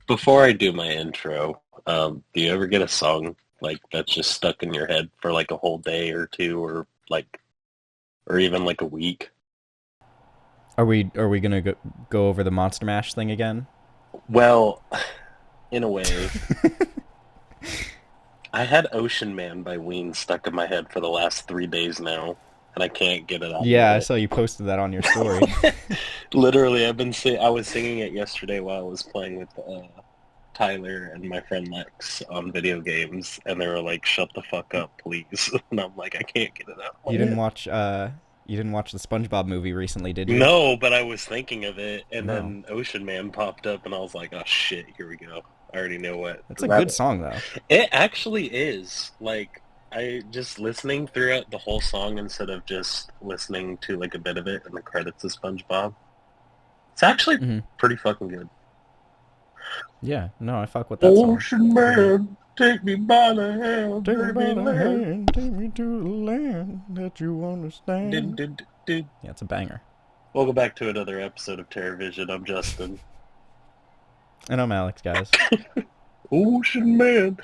Before I do my intro, do you ever get a song like that's just stuck in your head for like a whole day or two, or even like a week? Are we gonna go over the Monster Mash thing again? Well, in a way, I had Ocean Man by Ween stuck in my head for the last 3 days now, and I can't get it out of Yeah, I it. saw you posted that on your story. Literally, I was singing it yesterday while I was playing with Tyler and my friend Lex on video games, and they were like, "Shut the fuck up, please!" And I'm like, "I can't get it out of You my didn't head." watch you didn't watch the SpongeBob movie recently, did you? No, but I was thinking of it, and No. then Ocean Man popped up, and I was like, "Oh shit, here we go." I already know what That's a good rabbit. song though. It actually is. Like, I just listening throughout the whole song instead of just listening to like a bit of it and the credits of SpongeBob. It's actually Hmm. pretty fucking good. Yeah, no, I fuck with that song. Ocean It's pretty good. Man, take me by the hand, Take me baby by the land. hand, take me to the land that you Did, understand. did, did. Yeah, it's a banger. Welcome back to another episode of Terrorvision. I'm Justin. And I'm Alex, guys. Ocean Man.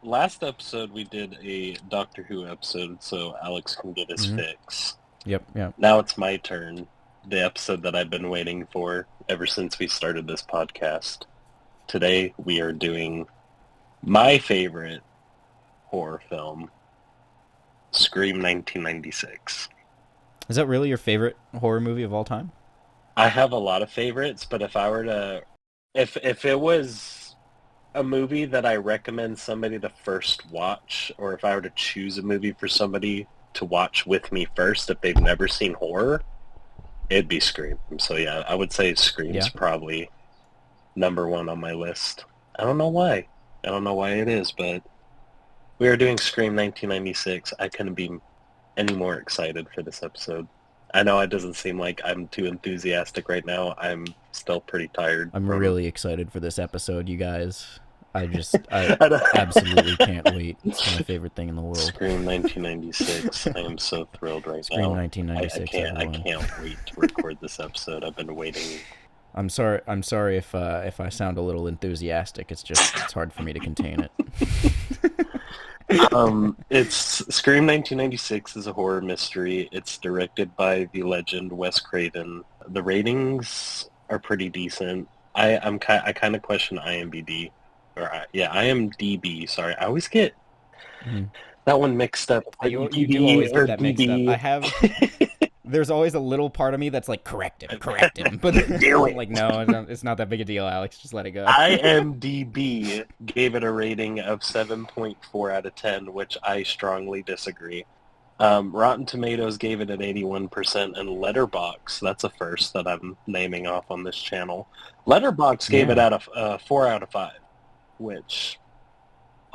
Last episode we did a Doctor Who episode, so Alex can get his Hmm. fix. Yep, yep. Now it's my turn. The episode that I've been waiting for ever since we started this podcast. Today we are doing my favorite horror film, Scream 1996. Is that really your favorite horror movie of all time? I have a lot of favorites, but if it was a movie that I recommend somebody to first watch, or if I were to choose a movie for somebody to watch with me first if they've never seen horror, it'd be Scream. So yeah, I would say Scream's Yeah. probably number one on my list. I don't know why. I don't know why it is, but we are doing Scream 1996. I couldn't be any more excited for this episode. I know it doesn't seem like I'm too enthusiastic right now. I'm still pretty tired I'm from... really excited for this episode, you guys. I I don't- absolutely can't wait. It's my favorite thing in the world. Scream 1996. I am so thrilled right Scream now. I 1996, can't. I everyone. can't wait to record this episode. I've been waiting. I'm sorry. I'm sorry if I sound a little enthusiastic. It's hard for me to contain it. It's Scream 1996 is a horror mystery. It's directed by the legend Wes Craven. The ratings are pretty decent. I kind of question IMDb IMDb. Sorry, I always get Mhm. that one mixed up. You do always or get that mixed up. DB. There's always a little part of me that's like correct him, but Do I'm it. like no, it's not that big a deal, Alex. Just let it go. IMDb gave it a rating of 7.4 out of 10, which I strongly disagree. Rotten Tomatoes gave it an 81%, and Letterboxd, that's a first that I'm naming off on this channel. Letterboxd gave it Yeah. out of 4 out of 5, which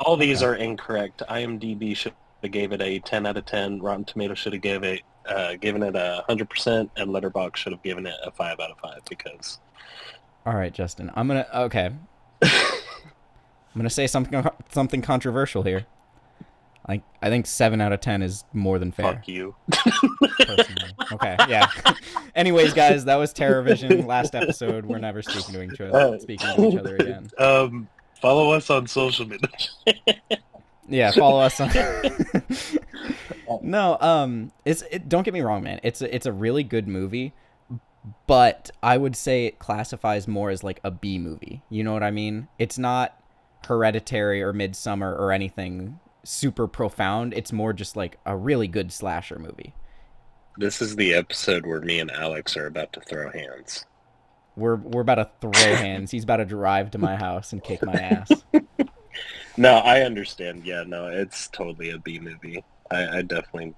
all these Okay. are incorrect. IMDb should have gave it a 10 out of 10. Rotten Tomatoes should have given it 100%, and Letterboxd should have given it a 5 out of 5 because... All right, Justin. Okay. I'm gonna say something controversial here. I think 7 out of 10 is more than fair. Fuck you. Personally. Okay, yeah. Anyways, guys, that was Terrorvision. Last episode. We're never speaking to each other again. Follow us on social media. Yeah, follow us on. No, don't get me wrong, man. It's a really good movie, but I would say it classifies more as like a B movie. You know what I mean? It's not Hereditary or Midsummer or anything super profound. It's more just like a really good slasher movie. This is the episode where me and Alex are about to throw hands. We're about to throw hands. He's about to drive to my house and kick my ass. No, I understand. Yeah, no, it's totally a B movie. I definitely...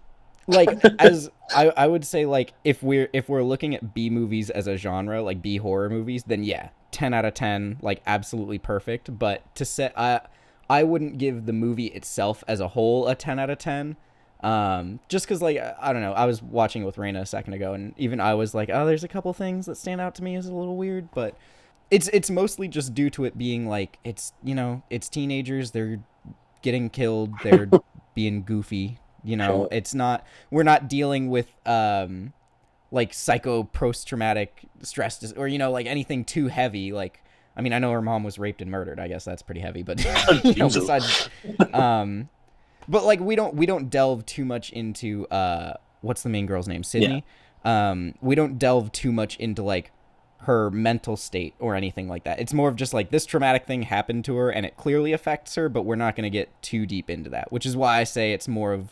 Like as I would say, like if we're looking at B movies as a genre, like B horror movies, then yeah, 10 out of 10, like absolutely perfect. But to say I wouldn't give the movie itself as a whole a 10 out of 10. Just because like I don't know, I was watching it with Raina a second ago, and even I was like, oh, there's a couple things that stand out to me as a little weird, but it's mostly just due to it being like it's teenagers, they're getting killed, they're being goofy. It's not we're not dealing with like psycho post traumatic stress or like anything too heavy. Like I mean, I know her mom was raped and murdered. I guess that's pretty heavy, but Oh, Jesus. besides, um, but like we don't delve too much into what's the main girl's name? Yeah. Sydney. We don't delve too much into like her mental state or anything like that. It's more of just like this traumatic thing happened to her and it clearly affects her, but we're not going to get too deep into that, which is why I say it's more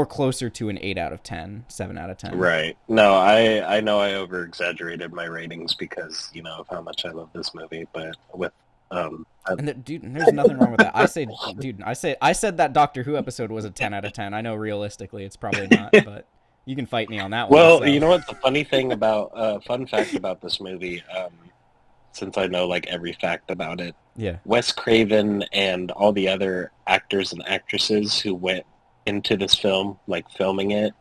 closer to an 8 out of 10, 7 out of 10. Right. No, I know I over exaggerated my ratings because, of how much I love this movie, but with And dude, there's nothing wrong with that. I said that Doctor Who episode was a 10 out of 10. I know realistically it's probably not, but you can fight me on that one. well, So. you know what the funny thing about fun fact about this movie, since I know like every fact about it, Yeah. Wes Craven and all the other actors and actresses who went into this film, like filming it,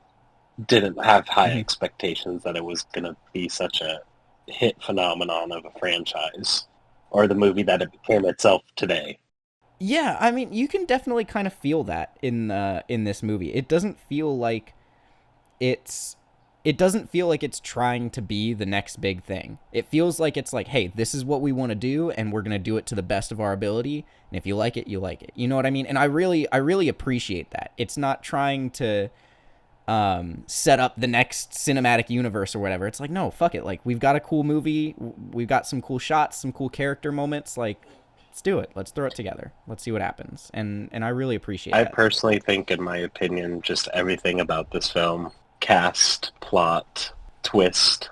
didn't have high Mhm. expectations that it was going to be such a hit phenomenon of a franchise or the movie that it became itself today. Yeah, I mean, you can definitely kind of feel that in this movie. It's it doesn't feel like it's trying to be the next big thing. It feels like it's like, hey, this is what we want to do and we're going to do it to the best of our ability, and if you like it, you like it. You know what I mean? And I really appreciate that. It's not trying to set up the next cinematic universe or whatever. It's like, no, fuck it. Like, we've got a cool movie, we've got some cool shots, some cool character moments, like let's do it. Let's throw it together. Let's see what happens. And I really appreciate I that. personally think, in my opinion, just everything about this film, cast, plot, twist,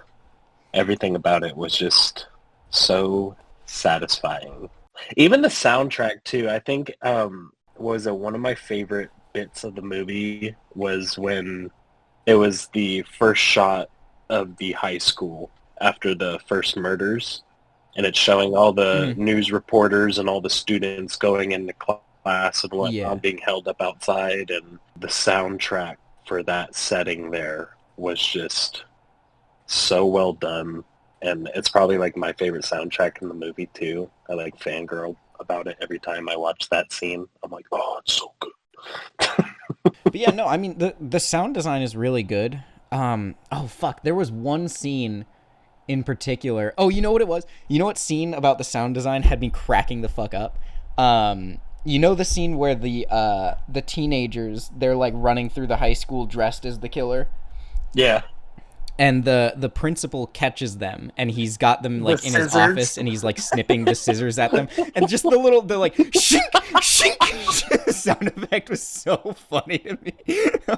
everything about it was just so satisfying. Even the soundtrack too. I think was one of my favorite bits of the movie was when it was the first shot of the high school after the first murders, and it's showing all the Mhm. news reporters and all the students going into class and Yeah. whatnot being held up outside, and the soundtrack for that setting there was just so well done. And it's probably like my favorite soundtrack in the movie too. I like fangirl about it every time I watch that scene. I'm like, oh, it's so good. But yeah, no, I mean the sound design is really good. Oh fuck, there was one scene in particular. Oh, you know what it was? You know what scene about the sound design had me cracking the fuck up? You know the scene where the teenagers, they're like running through the high school dressed as the killer, Yeah. and the principal catches them and he's got them The like in his scissors. office and he's like snipping the scissors at them, and just the like shink shink sound effect was so funny to me. I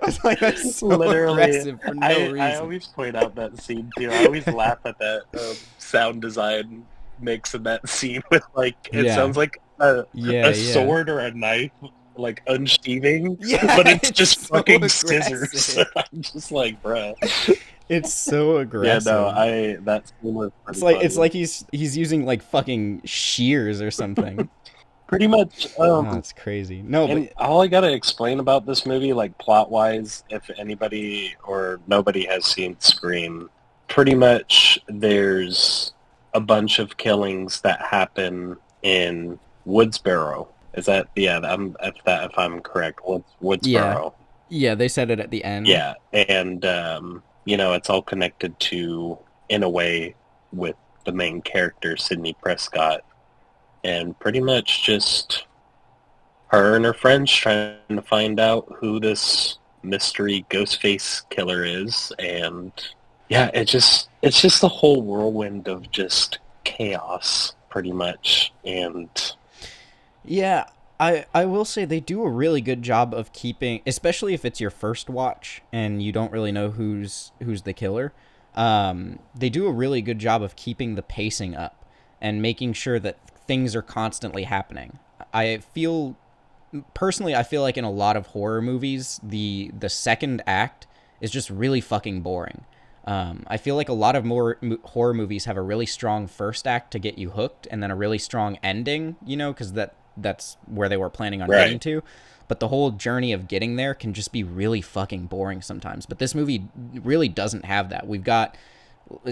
was like, that's so Literally, aggressive for no I reason. always point out that scene too. I always laugh at that sound design mix in that scene with like it Yeah, sounds like a yeah, yeah, sword or a knife like unsheathing, yeah. but it's It's just so fucking scissors. aggressive. I'm just like, bruh. It's so Yeah, no, aggressive. that scene was It's pretty like it's funny. like he's using like fucking shears or something. Pretty much. Oh, it's crazy. No, but And all I gotta explain about this movie, like plot-wise, if anybody or nobody has seen Scream, pretty much there's a bunch of killings that happen in Woodsboro. Is that if I'm correct, yeah, Woodsboro. yeah. They said it at the end. Yeah, and it's all connected to, in a way, with the main character, Sidney Prescott, and pretty much just her and her friends trying to find out who this mystery Ghostface killer is, and yeah, it's just a whole whirlwind of just chaos, pretty much, and Yeah, I will say they do a really good job of keeping, especially if it's your first watch and you don't really know who's the killer. They do a really good job of keeping the pacing up and making sure that things are constantly happening. I feel personally, I feel like in a lot of horror movies, the second act is just really fucking boring. I feel like a lot of more horror movies have a really strong first act to get you hooked, and then a really strong ending. Because that's where they were planning on getting right. to. But the whole journey of getting there can just be really fucking boring sometimes. But this movie really doesn't have that. We've got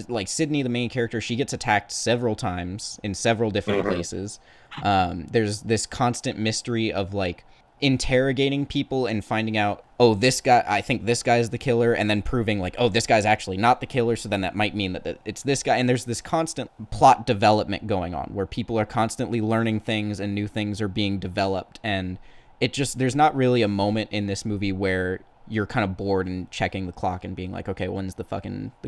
like Sydney, the main character, she gets attacked several times in several different Hmm. places. There's this constant mystery of like interrogating people and finding out, oh, this guy, I think this guy is the killer, and then proving like, oh, this guy's actually not the killer, so then that might mean that it's this guy. And there's this constant plot development going on where people are constantly learning things and new things are being developed. And it just, there's not really a moment in this movie where you're kind of bored and checking the clock and being like, okay, when's the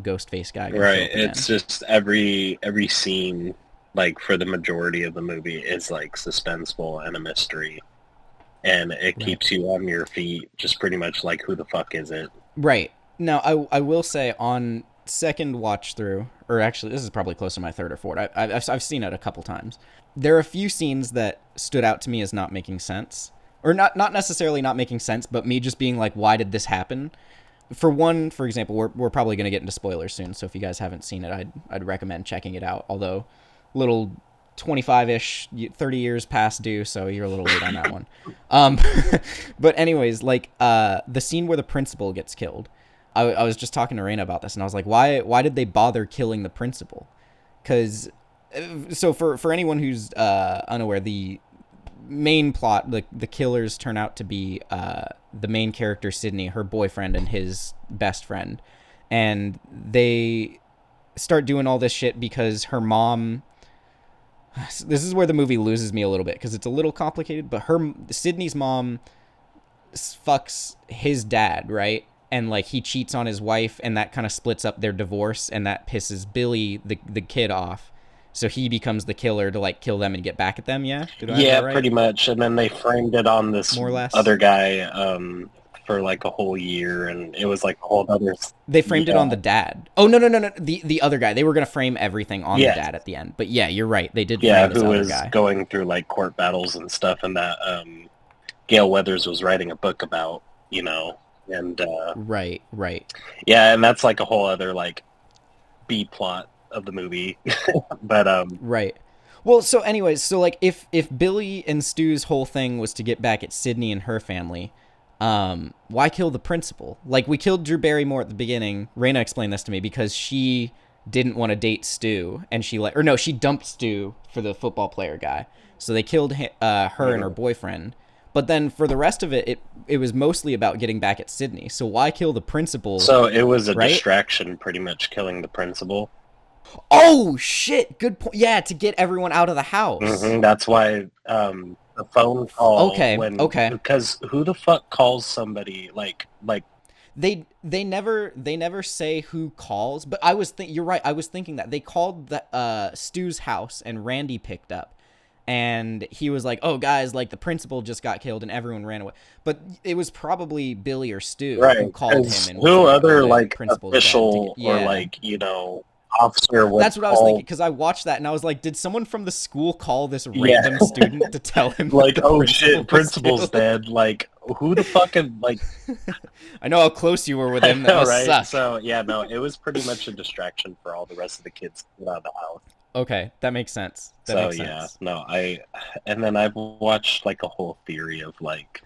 ghost face guy gonna show Right. up again? It's just every scene, like for the majority of the movie, is like suspenseful and a mystery, and it keeps you on your feet. Just pretty much like, who the fuck is it? Right. Now, I will say on second watch through, or actually this is probably close to my third or fourth. I've seen it a couple times. There are a few scenes that stood out to me as not making sense, or not necessarily not making sense, but me just being like, why did this happen? For one, for example, we're probably going to get into spoilers soon, so if you guys haven't seen it, I'd recommend checking it out. Although, little 25-ish, 30 years past due, so you're a little late on that one. Um, but anyways, like the scene where the principal gets killed, I was just talking to Raina about this, and I was like, why did they bother killing the principal? Because so for anyone who's unaware, the main plot, the killers turn out to be the main character Sydney, her boyfriend, and his best friend, and they start doing all this shit because her mom. This is where the movie loses me a little bit because it's a little complicated, but Sydney's mom fucks his dad, right? And like he cheats on his wife, and that kind of splits up their divorce, and that pisses Billy, the kid, off. So he becomes the killer to like kill them and get back at them. Yeah, did I have Yeah, that right? pretty much. And then they framed it on this More or less. other guy for like a whole year, and it was like a whole other. They framed it on the dad. Oh no, the other guy. They were gonna frame everything on Yeah. the dad at the end. But yeah, you're right. They did Yeah, frame this who other was guy. going through like court battles and stuff, and that Gail Weathers was writing a book about, and Right. yeah, and that's like a whole other like B plot of the movie, but Right. Well, so anyways, so like if Billy and Stu's whole thing was to get back at Sydney and her family, why kill the principal? Like we killed Drew Barrymore at the beginning. Raina explained this to me because she didn't want to date Stu, and she dumped Stu for the football player guy. So they killed her and her boyfriend. But then for the rest of it, it was mostly about getting back at Sydney. So why kill the principal? so it was a right? distraction, pretty much killing the principal. Oh shit! Good point. Yeah, to get everyone out of the house. That's why the phone call. Okay. Because who the fuck calls somebody like They never say who calls, but you're right. I was thinking that they called the Stu's house and Randy picked up, and he was like, "Oh guys, like the principal just got killed," and everyone ran away. But it was probably Billy or Stu who called him and was who like, other "Oh, the like principal's dead," official yeah. or like officer would That's what I was call, thinking because I watched that and I was like, did someone from the school call this random student to tell him like, that the oh principal shit, was principal's killed? dead? Like, who the fucking like? I know how close you were with him. That know, must right? suck. So yeah, no, it was pretty much a distraction for all the rest of the kids to get out of the house. Okay, that makes sense. That So makes yeah, sense. no, and then I've watched like a whole theory of like,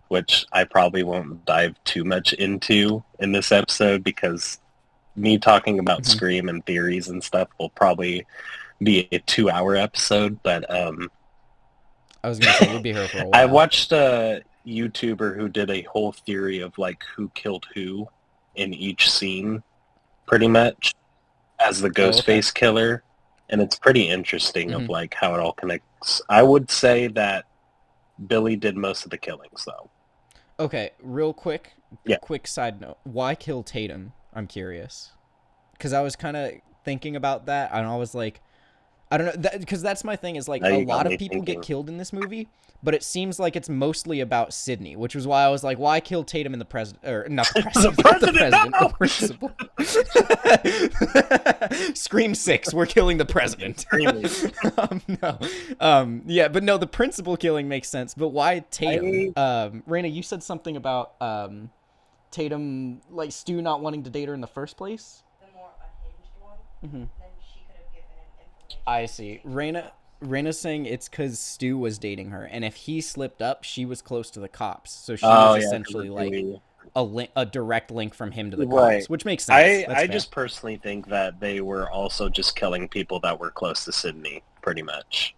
which I probably won't dive too much into in this episode because me talking about Scream and theories and stuff will probably be a 2-hour episode. But I was gonna say we'll be here for a while. I watched a YouTuber who did a whole theory of like who killed who in each scene, pretty much as the Ghostface killer. And it's pretty interesting of like how it all connects. I would say that Billy did most of the killings, though. Okay, real quick. Yeah. Quick side note: why kill Tatum? I'm curious, because I was kind of thinking about that, and I was like, I don't know, because that's my thing. Is like Now a you got lot me of people thinking. get killed in this movie, but it seems like it's mostly about Sydney, which was why I was like, why kill Tatum and the president, or not the president, not the president, the principal. Scream 6, we're killing the president. Yeah, but no, the principal killing makes sense. But why Tatum? Raina, you said something about Tatum, like Stu not wanting to date her in the first place. The more unhinged one, then she could have given him information. I see. Raina's saying it's because Stu was dating her, and if he slipped up, she was close to the cops, so she was essentially like a direct link from him to the cops, which makes sense. I just personally think that they were also just killing people that were close to Sydney, pretty much.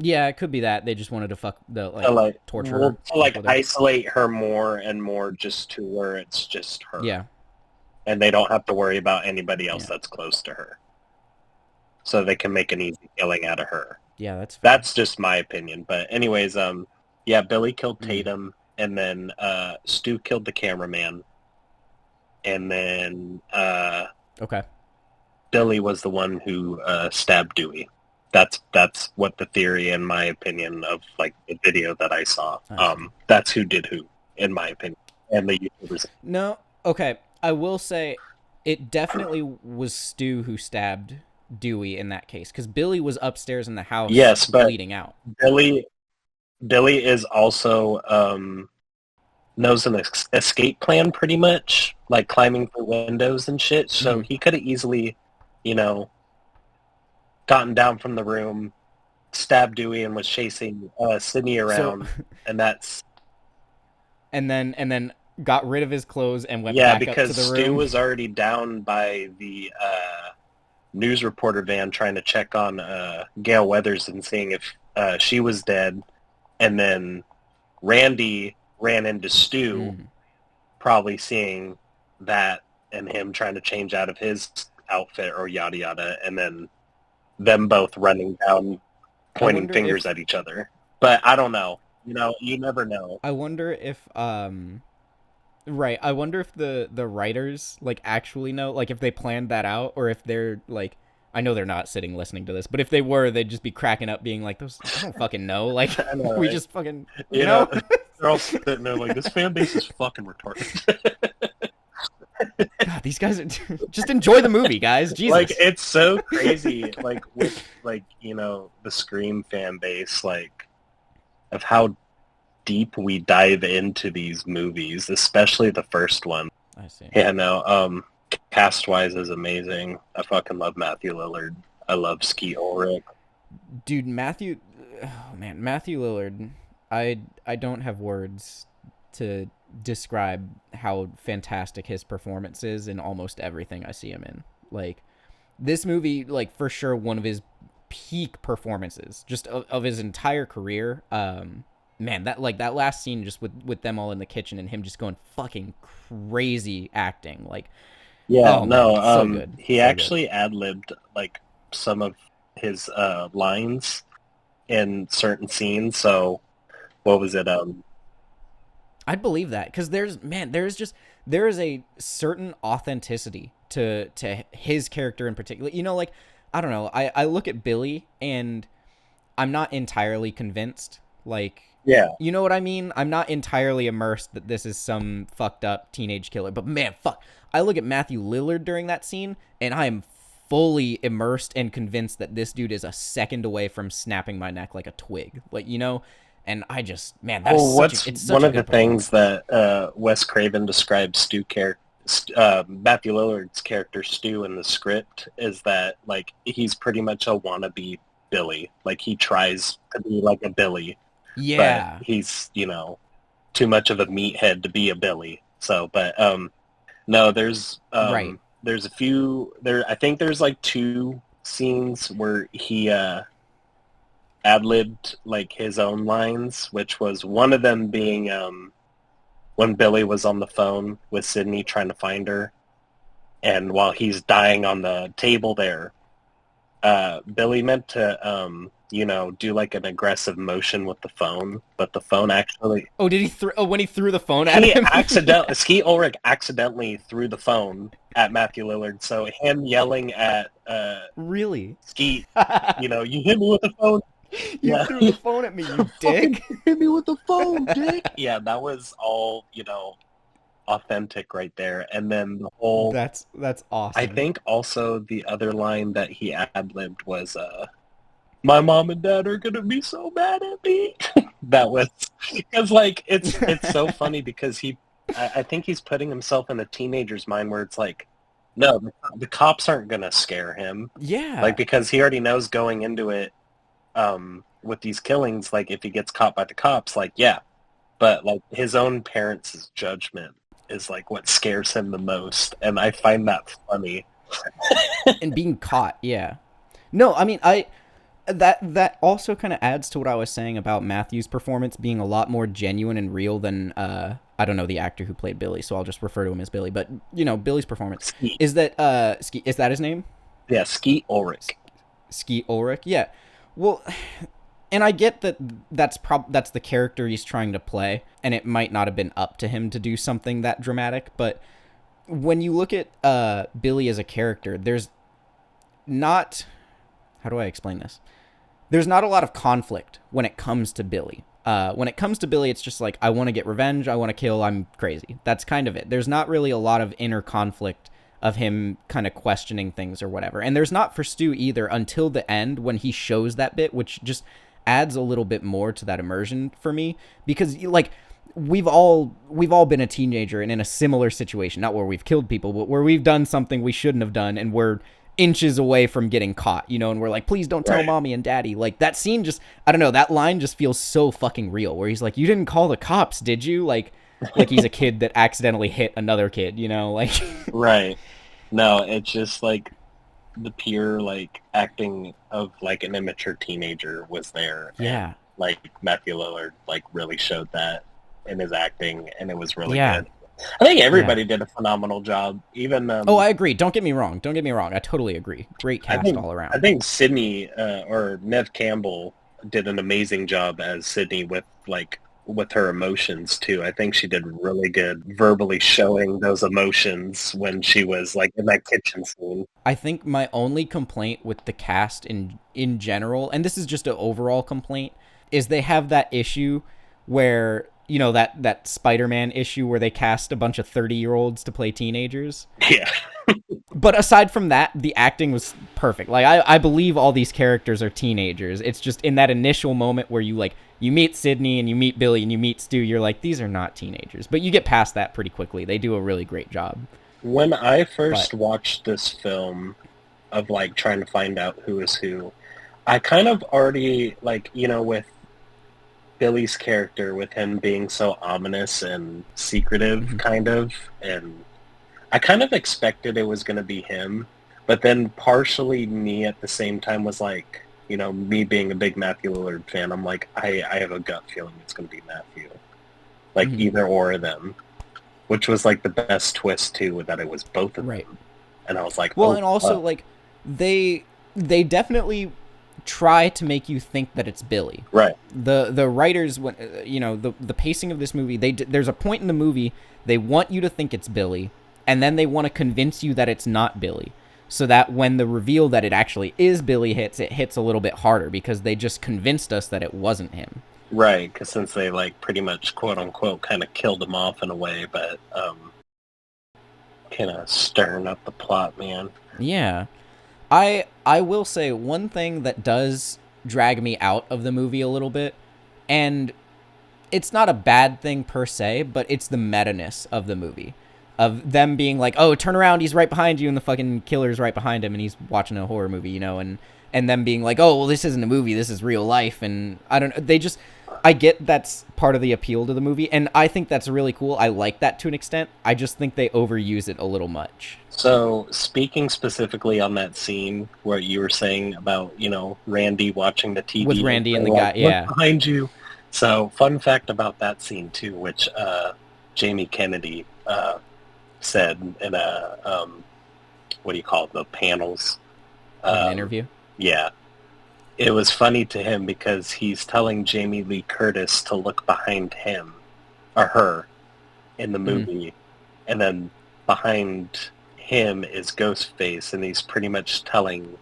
Yeah, it could be that they just wanted to fuck the To torture her, to fuck with her. isolate her more and more, just to where it's just her, Yeah, and they don't have to worry about anybody else yeah, that's close to her, so they can make an easy killing out of her. yeah. That's fair. That's just my opinion. But anyways, yeah, Billy killed Mm. Tatum, and then Stu killed the cameraman, and then Okay. Billy was the one who stabbed Dewey. That's what the theory, in my opinion, of like the video that I saw. I see. That's who did who, in my opinion, and the YouTubers. No, okay. I will say it definitely was Stu who stabbed Dewey in that case because Billy was upstairs in the house Yes, but bleeding out. Billy Billy is also knows an escape plan pretty much, like climbing through windows and shit. So Mhm. he could have easily, you know, gotten down from the room, stabbed Dewey, and was chasing Sydney around, and that's and then got rid of his clothes and went yeah, back up to because the Stu room. was already down by the news reporter van trying to check on Gail Weathers and seeing if she was dead, and then Randy ran into Stu, Mm. probably seeing that and him trying to change out of his outfit or yada yada, and then them both running down, I pointing wonder fingers if at each other. But I don't know. You never know. I wonder if right, I wonder if the writers like actually know, like if they planned that out or if they're like I know they're not sitting listening to this, but if they were, they'd just be cracking up being like those I don't fucking know. Like I know, we right? just fucking, you You know, know? they're all sitting there like, this fan base is fucking retarded. God, these guys are just enjoy the movie, guys. Like, Jesus. it's so crazy, like, with, like, the Scream fan base, like, of how deep we dive into these movies, especially the first one. I see. Yeah, no, cast-wise is amazing. I fucking love Matthew Lillard. I love Skeet Ulrich. Dude, oh man, Matthew Lillard. I don't have words to describe how fantastic his performance is in almost everything I see him in. Like this movie, like for sure one of his peak performances just of his entire career. Man, that last scene just with them all in the kitchen and him just going fucking crazy acting. Like, Yeah, oh man, no, so good. he So good. actually ad-libbed, like, some of his lines in certain scenes, so what was it? I'd believe that because there is a certain authenticity to his character in particular. You know, like I don't know. I look at Billy and I'm not entirely convinced. Like, Yeah. you know what I mean? I'm not entirely immersed that this is some fucked up teenage killer. But man, fuck. I look at Matthew Lillard during that scene and I am fully immersed and convinced that this dude is a second away from snapping my neck like a twig. Like, you know, and I just man, that is Well, such a what's it's one such a of the good things performance. that Wes Craven describes Matthew Lillard's character Stu in the script is that, like, he's pretty much a wannabe Billy. Like, he tries to be like a Billy, but Yeah. he's, too much of a meathead to be a Billy. So, but no, Right. there's a few there. I think there's like two scenes where he ad-libbed like his own lines, which was one of them being when Billy was on the phone with Sydney trying to find her, and while he's dying on the table there, Billy meant to do like an aggressive motion with the phone, but the phone actually Oh, did he throw? Oh, when he threw the phone at he him? accidentally Skeet Ulrich accidentally threw the phone at Matthew Lillard. So him yelling at Really? Skeet, you hit me with the phone. You Yeah, threw the phone at me, you fucking dick. hit me with the phone, dick. Yeah, that was all authentic right there. And then the whole, That's I awesome. think also the other line that he ad-libbed was my mom and dad are gonna be so mad at me. That was because, like, it's so funny because I think he's putting himself in a teenager's mind where it's like, no, the cops aren't gonna scare him, like, Yeah. because he already knows going into it, with these killings, like, if he gets caught by the cops, like, yeah, but like his own parents' judgment is like what scares him the most, and I find that funny. And being caught, yeah. No, I mean, that also kind of adds to what I was saying about Matthew's performance being a lot more genuine and real than I don't know the actor who played Billy, so I'll just refer to him as Billy. But Billy's performance Skeet. is that is that his name? Yeah, Skeet Ulrich. Skeet Ulrich. Yeah. Well, and I get that that's the character he's trying to play, and it might not have been up to him to do something that dramatic. But when you look at Billy as a character, there's not, how do I explain this? There's not a lot of conflict when it comes to Billy. When it comes to Billy, it's just like, I want to get revenge, I want to kill, I'm crazy. That's kind of it. There's not really a lot of inner conflict of him kind of questioning things or whatever. And there's not for Stu either until the end when he shows that bit, which just adds a little bit more to that immersion for me. Because, like, we've all been a teenager and in a similar situation, not where we've killed people, but where we've done something we shouldn't have done and we're inches away from getting caught, and we're like, please don't tell mommy and daddy. Like, that scene just, I don't know, that line just feels so fucking real, where he's like, you didn't call the cops, did you? Like he's a kid that accidentally hit another kid, like. Right. No, it's just like the pure like acting of like an immature teenager was there. Yeah. And, like, Matthew Lillard like really showed that in his acting, and it was really good. I think everybody did a phenomenal job. Even I agree. Don't get me wrong. I totally agree. Great cast all around. I think Sydney or Nev Campbell did an amazing job as Sydney with her emotions too. I think she did really good verbally showing those emotions when she was like in that kitchen scene. I think my only complaint with the cast in general, and this is just an overall complaint, is they have that issue where that Spider-Man issue where they cast a bunch of 30-year-olds to play teenagers. Yeah. But aside from that, the acting was perfect. Like, I believe all these characters are teenagers. It's just in that initial moment where you meet Sydney and you meet Billy and you meet Stu, you're like, these are not teenagers. But you get past that pretty quickly. They do a really great job. When I first watched this film of like trying to find out who is who, I kind of already with Billy's character, with him being so ominous and secretive, kind of, and I kind of expected it was going to be him, but then partially me at the same time was like, me being a big Matthew Lillard fan, I'm like, I have a gut feeling it's going to be Matthew, like either or of them, which was like the best twist too, that it was both of them, and I was like, well, and also like they definitely try to make you think that it's Billy. Right. The writers, when the pacing of this movie, there's a point in the movie they want you to think it's Billy, and then they want to convince you that it's not Billy, so that when the reveal that it actually is Billy hits, it hits a little bit harder because they just convinced us that it wasn't him. Right, because since they like pretty much quote unquote kind of killed him off in a way, but kind of stirring up the plot, man. Yeah. I will say one thing that does drag me out of the movie a little bit, and it's not a bad thing per se, but it's the meta-ness of the movie. Of them being like, oh, turn around, he's right behind you, and the fucking killer's right behind him, and he's watching a horror movie, and them being like, oh, well, this isn't a movie, this is real life, and I don't know, I get that's part of the appeal to the movie, and I think that's really cool. I like that to an extent. I just think they overuse it a little much. So, speaking specifically on that scene where you were saying about, Randy watching the TV. With Randy and the guy, yeah. Behind you. So, fun fact about that scene, too, which Jamie Kennedy said in a, what do you call it, the panels. An interview? Yeah. It was funny to him because he's telling Jamie Lee Curtis to look behind him, or her, in the movie, and then behind him is Ghostface, and he's pretty much telling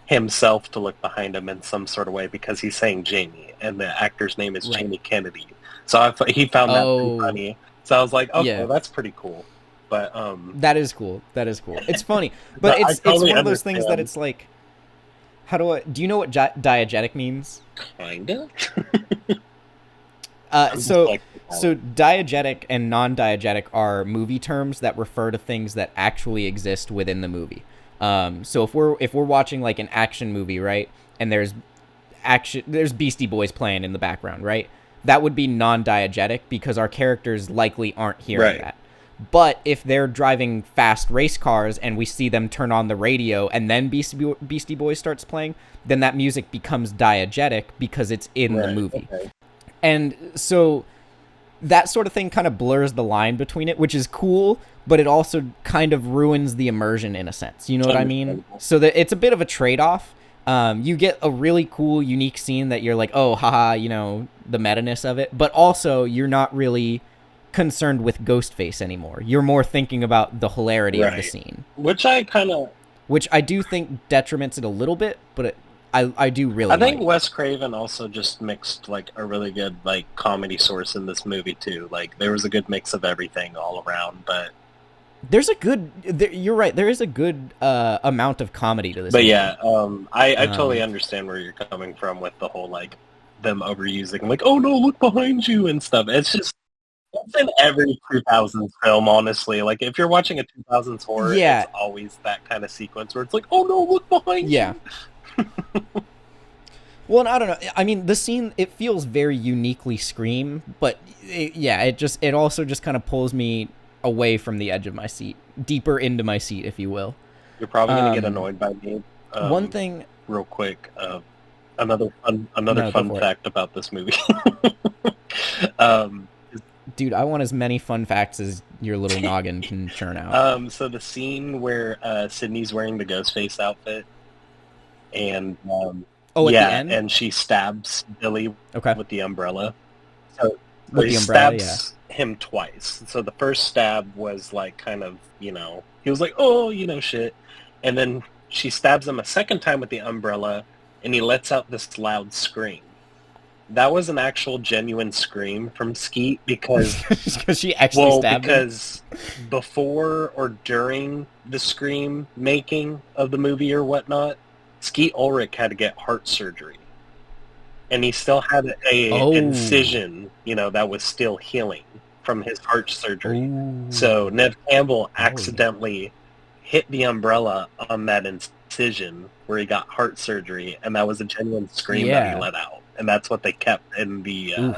himself to look behind him in some sort of way because he's saying Jamie, and the actor's name is Jamie Kennedy. So he found that pretty funny. So I was like, okay, well, that's pretty cool. But that is cool. It's funny, but it's one of those things that it's like, do you know what diegetic means? Kinda. So diegetic and non-diegetic are movie terms that refer to things that actually exist within the movie. So if we're watching like an action movie, right, and there's Beastie Boys playing in the background, right, that would be non-diegetic because our characters likely aren't hearing that. But if they're driving fast race cars and we see them turn on the radio and then Beastie Boys starts playing, then that music becomes diegetic because it's in the movie. Okay. And so that sort of thing kind of blurs the line between it, which is cool, but it also kind of ruins the immersion in a sense. You know what I mean? So that it's a bit of a trade-off. You get a really cool, unique scene that you're like, oh, haha, you know, the meta-ness of it. But also, you're not really concerned with Ghostface anymore. You're more thinking about the hilarity of the scene. Which I do think detriments it a little bit, but I do really I think like. Wes Craven also just mixed, like, a really good, like, comedy source in this movie, too. Like, there was a good mix of everything all around, but... You're right, there is a good amount of comedy to this But movie. yeah, I totally understand where you're coming from with the whole, like, them overusing, like, oh no, look behind you and stuff. It's just... It's in every 2000s film, honestly. Like, if you're watching a 2000s horror, it's always that kind of sequence where it's like, oh no, look behind you! Well, I don't know. I mean, the scene, it feels very uniquely Scream, but it also just kind of pulls me away from the edge of my seat, deeper into my seat, if you will. You're probably going to get annoyed by me. One thing... Real quick, another fun fact about this movie. Dude, I want as many fun facts as your little noggin can churn out. So the scene where Sydney's wearing the Ghostface outfit, and at the end? and she stabs Billy with the umbrella. So he stabs him twice. So the first stab was like kind of, you know, he was like, oh, you know, shit. And then she stabs him a second time with the umbrella, and he lets out this loud scream. That was an actual genuine scream from Skeet because she actually stabbed him? Because before or during the scream making of the movie or whatnot, Skeet Ulrich had to get heart surgery. And he still had a incision, you know, that was still healing from his heart surgery. Ooh. So Neve Campbell accidentally hit the umbrella on that incision where he got heart surgery, and that was a genuine scream that he let out. And that's what they kept in the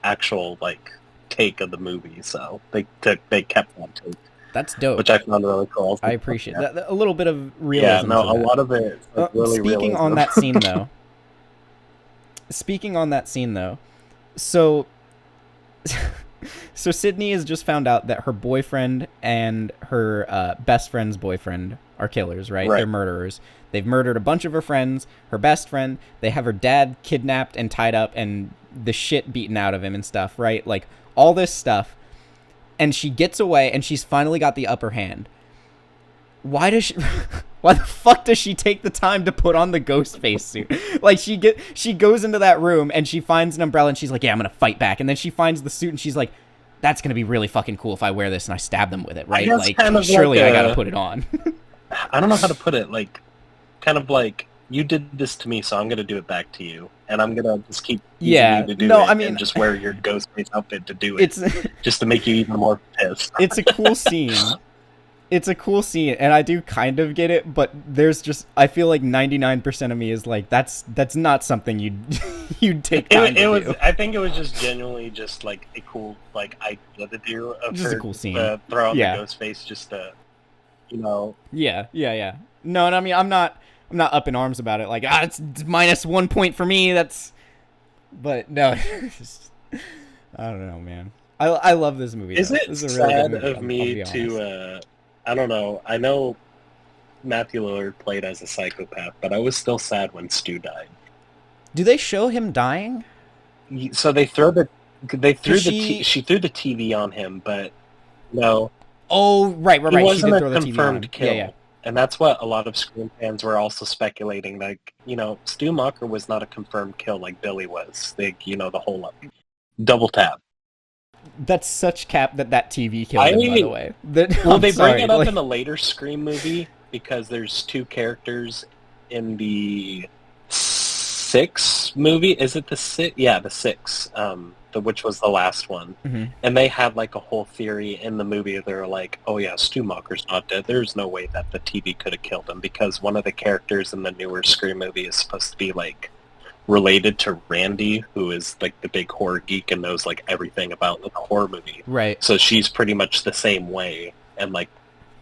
actual, like, take of the movie. So they kept that take. That's dope. Which I found really cool. I appreciate that. A little bit of realism. Yeah, no, a lot of it is like really Speaking on that scene, though, so Sydney has just found out that her boyfriend and her best friend's boyfriend are killers, right? They're murderers. They've murdered a bunch of her friends, her best friend. They have her dad kidnapped and tied up and the shit beaten out of him and stuff, right? Like, all this stuff. And she gets away, and she's finally got the upper hand. Why the fuck does she take the time to put on the Ghostface suit? Like, she goes into that room, and she finds an umbrella, and she's like, yeah, I'm gonna fight back. And then she finds the suit, and she's like, that's gonna be really fucking cool if I wear this and I stab them with it, right? Like, surely I gotta put it on. I don't know how to put it. Like, kind of like, you did this to me, so I'm gonna do it back to you, and I'm gonna just keep you to do it, I mean, and just wear your Ghostface outfit to do it, just to make you even more pissed. It's a cool scene. It's a cool scene, and I do kind of get it, but there's just, I feel like 99% of me is like, that's not something you'd take time to do. I think it was just genuinely just like a cool like idea to do. Just a cool scene. Throw out the Ghostface just to, you know. Yeah. No, and I mean, I'm not up in arms about it. Like, it's minus 1 point for me. But no, I don't know, man. I love this movie. Is it sad of me to? I don't know. I know Matthew Lillard played as a psychopath, but I was still sad when Stu died. Do they show him dying? So she threw the TV on him, but no. Oh, right. He wasn't she did throw a the confirmed TV on. kill. Yeah. And that's what a lot of Scream fans were also speculating. Like, you know, Stu Macher was not a confirmed kill like Billy was. Like, you know, the whole double tap. That's such cap that TV killed him, by the way. They bring it up in a later Scream movie because there's two characters in the 6 movie. Is it the 6? Yeah, the 6. Which was the last one. Mm-hmm. And they had like a whole theory in the movie. They were like, oh yeah, Stu Macher's not dead. There's no way that the TV could have killed him because one of the characters in the newer Scream movie is supposed to be like related to Randy, who is like the big horror geek and knows like everything about the horror movie. Right. So she's pretty much the same way, and like,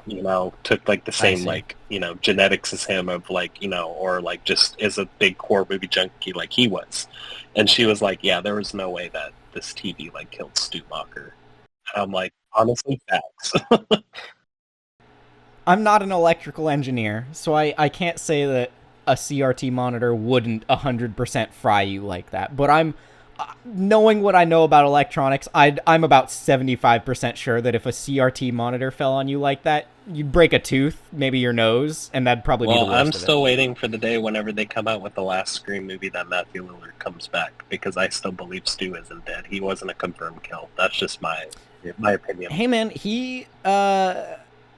you know, took like the same like, you know, genetics as him of like, you know, or like just is a big horror movie junkie like he was. And she was like, yeah, there was no way that this TV like killed Stu Macher. And I'm like, honestly, facts. I'm not an electrical engineer, so I can't say that a CRT monitor wouldn't 100% fry you like that. But I'm knowing what I know about electronics, I'm about 75% sure that if a CRT monitor fell on you like that, you'd break a tooth, maybe your nose, and that'd probably be the worst I'm of still it. waiting for the day whenever they come out with the last Scream movie that Matthew Lillard comes back, because I still believe Stu isn't dead. He wasn't a confirmed kill. That's just my opinion. Hey man,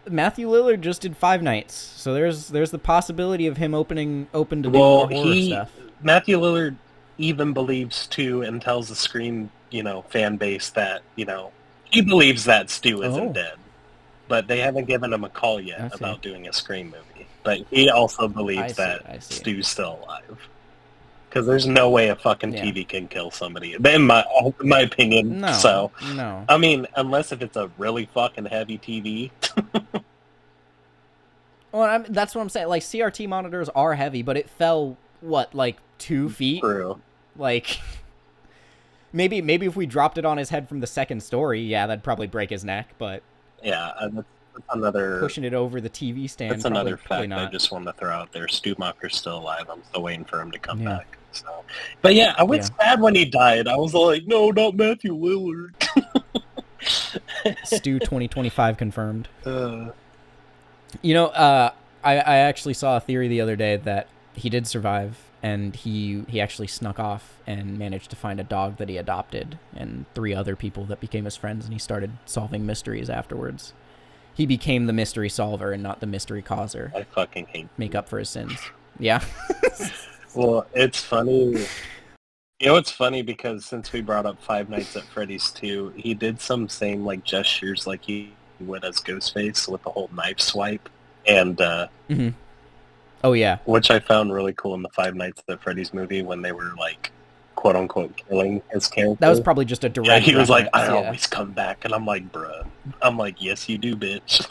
Matthew Lillard just did Five Nights, so there's the possibility of him open to do more horror stuff. Matthew Lillard even believes too, and tells the Scream, you know, fan base that, you know, he believes that Stu isn't dead, but they haven't given him a call yet about doing a Scream movie. But he also believes that Stu's still alive. Because there's no way a fucking TV can kill somebody, in my opinion. No. I mean, unless if it's a really fucking heavy TV. Well, that's what I'm saying. Like, CRT monitors are heavy, but it fell, what, like 2 feet? True. Like, maybe if we dropped it on his head from the second story, yeah, that'd probably break his neck, but... Yeah, that's another... Pushing it over the TV stand, that's another fact not. I just want to throw out there. Stu Macher's still alive. I'm still waiting for him to come back. So, but yeah, I was sad when he died. I was like, no, not Matthew Lillard. Stu 2025 confirmed. You know, I actually saw a theory the other day that he did survive, and he actually snuck off and managed to find a dog that he adopted and 3 other people that became his friends, and he started solving mysteries afterwards. He became the mystery solver and not the mystery causer. I fucking hate Make up for his sins. Yeah. Well, it's funny. You know, it's funny because since we brought up Five Nights at Freddy's 2, he did some same like gestures like he would as Ghostface with the whole knife swipe, and oh yeah, which I found really cool in the Five Nights at Freddy's movie when they were like quote unquote killing his character. That was probably just a direct. Yeah, he was like, "I always come back," and I'm like, "Bruh," I'm like, "Yes, you do, bitch."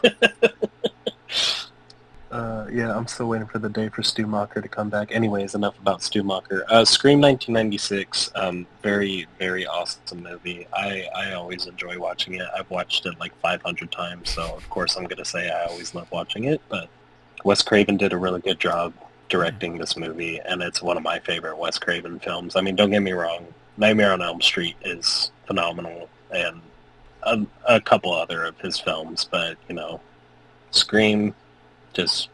Yeah, I'm still waiting for the day for Stu Macher to come back. Anyways, enough about Stu Macher. Scream 1996, very, very awesome movie. I always enjoy watching it. I've watched it like 500 times, so of course I'm going to say I always love watching it, but Wes Craven did a really good job directing this movie, and it's one of my favorite Wes Craven films. I mean, don't get me wrong, Nightmare on Elm Street is phenomenal, and a couple other of his films, but, you know, Scream just...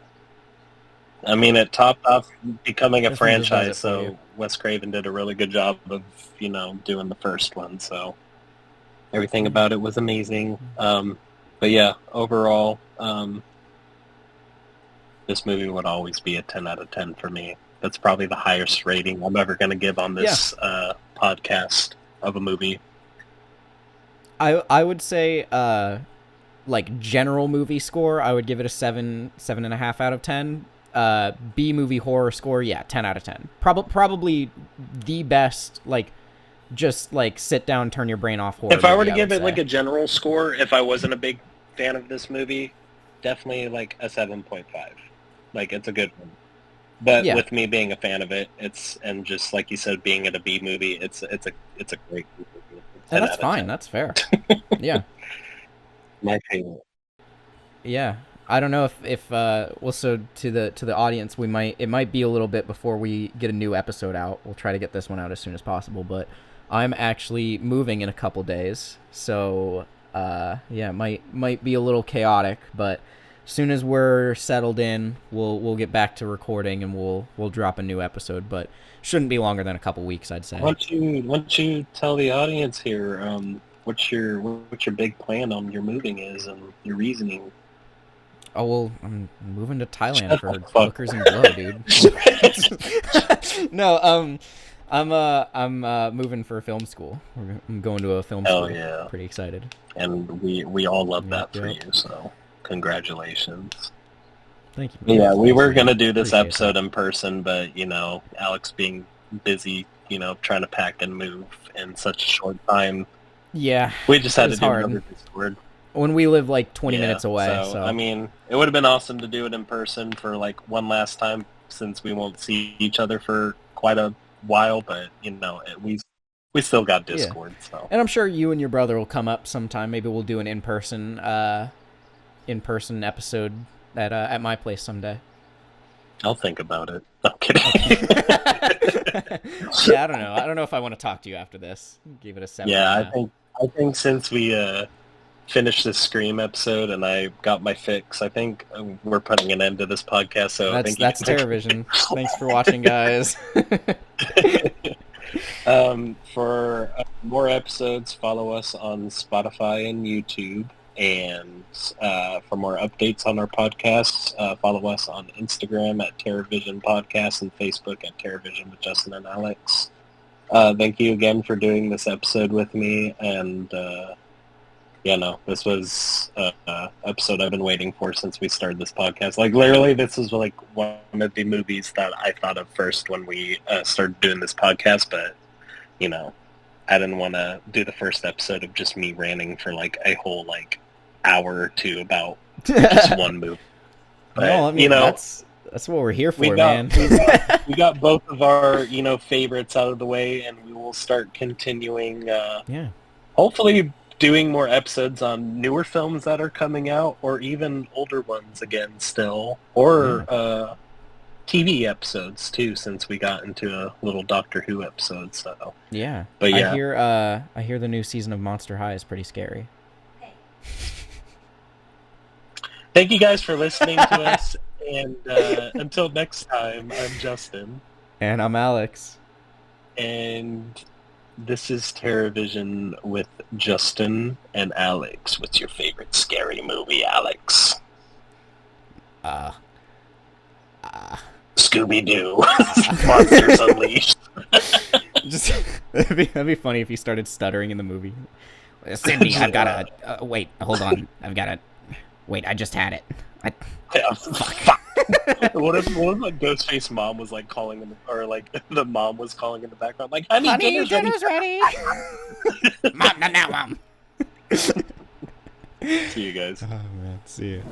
I mean, it topped off becoming a franchise, so Wes Craven did a really good job of, you know, doing the first one, so everything about it was amazing. But yeah, overall, this movie would always be a 10 out of 10 for me. That's probably the highest rating I'm ever going to give on this podcast of a movie. I would say, like, general movie score, I would give it a 7.5 out of 10. B movie horror score, 10 out of 10. Probably the best, like, just like sit down, turn your brain off horror. If I were to give it like a general score, if I wasn't a big fan of this movie, definitely like a 7.5. Like, it's a good one. But with me being a fan of it, and just like you said, being at a B movie, it's a great movie. And that's fine. 10. That's fair. Yeah. My favorite. Yeah. I don't know if well, so to the audience, it might be a little bit before we get a new episode out. We'll try to get this one out as soon as possible, but I'm actually moving in a couple days, so might be a little chaotic, but as soon as we're settled in, we'll get back to recording and we'll drop a new episode, but shouldn't be longer than a couple weeks, I'd say. Why don't you tell the audience here what your big plan on your moving is and your reasoning? Oh, well, I'm moving to Thailand for hookers and blow, dude. No, I'm moving for film school. I'm going to a film school. Yeah. Pretty excited. And we all love that for you, so congratulations. Thank you. Yeah, we were going to do this episode in person, but, you know, Alex being busy, trying to pack and move in such a short time. Yeah, We just had it to was do hard. another Discord. When we live like 20 Yeah, minutes away, so I mean, it would have been awesome to do it in person for like one last time, since we won't see each other for quite a while. But we still got Discord. So, and I'm sure you and your brother will come up sometime. Maybe we'll do an in-person episode at my place someday. I'll think about it. I'm kidding. Yeah, I don't know. I don't know if I want to talk to you after this. Give it a 7. Yeah, I think since we finished this Scream episode and I got my fix, I think we're putting an end to this podcast. So that's thank you. Terrorvision. Thanks for watching, guys. For more episodes, follow us on Spotify and YouTube. And for more updates on our podcasts, follow us on Instagram at Terrorvision Podcast and Facebook at Terrorvision with Justin and Alex. Thank you again for doing this episode with me. And this was an episode I've been waiting for since we started this podcast. Like, literally, this is like one of the movies that I thought of first when we started doing this podcast. But, I didn't want to do the first episode of just me ranting for like a whole like hour or two about just one movie. But, no, I mean, that's what we're here for, man. we got both of our favorites out of the way, and we will start continuing. Hopefully, doing more episodes on newer films that are coming out, or even older ones again, still, or TV episodes too, since we got into a little Doctor Who episode. So yeah, but yeah, I hear the new season of Monster High is pretty scary. Thank you guys for listening to us, and until next time, I'm Justin. And I'm Alex. And this is Terrorvision with Justin and Alex. What's your favorite scary movie, Alex? Scooby-Doo. Monsters Unleashed. That'd be funny if he started stuttering in the movie. Cindy, I've got a... wait, hold on. I've got a... Wait, I just had it. Fuck. What if like Ghostface mom was like calling in or like the mom was calling in the background like, honey dinner's ready. Mom, not now, Mom. See you guys. Oh man, see you.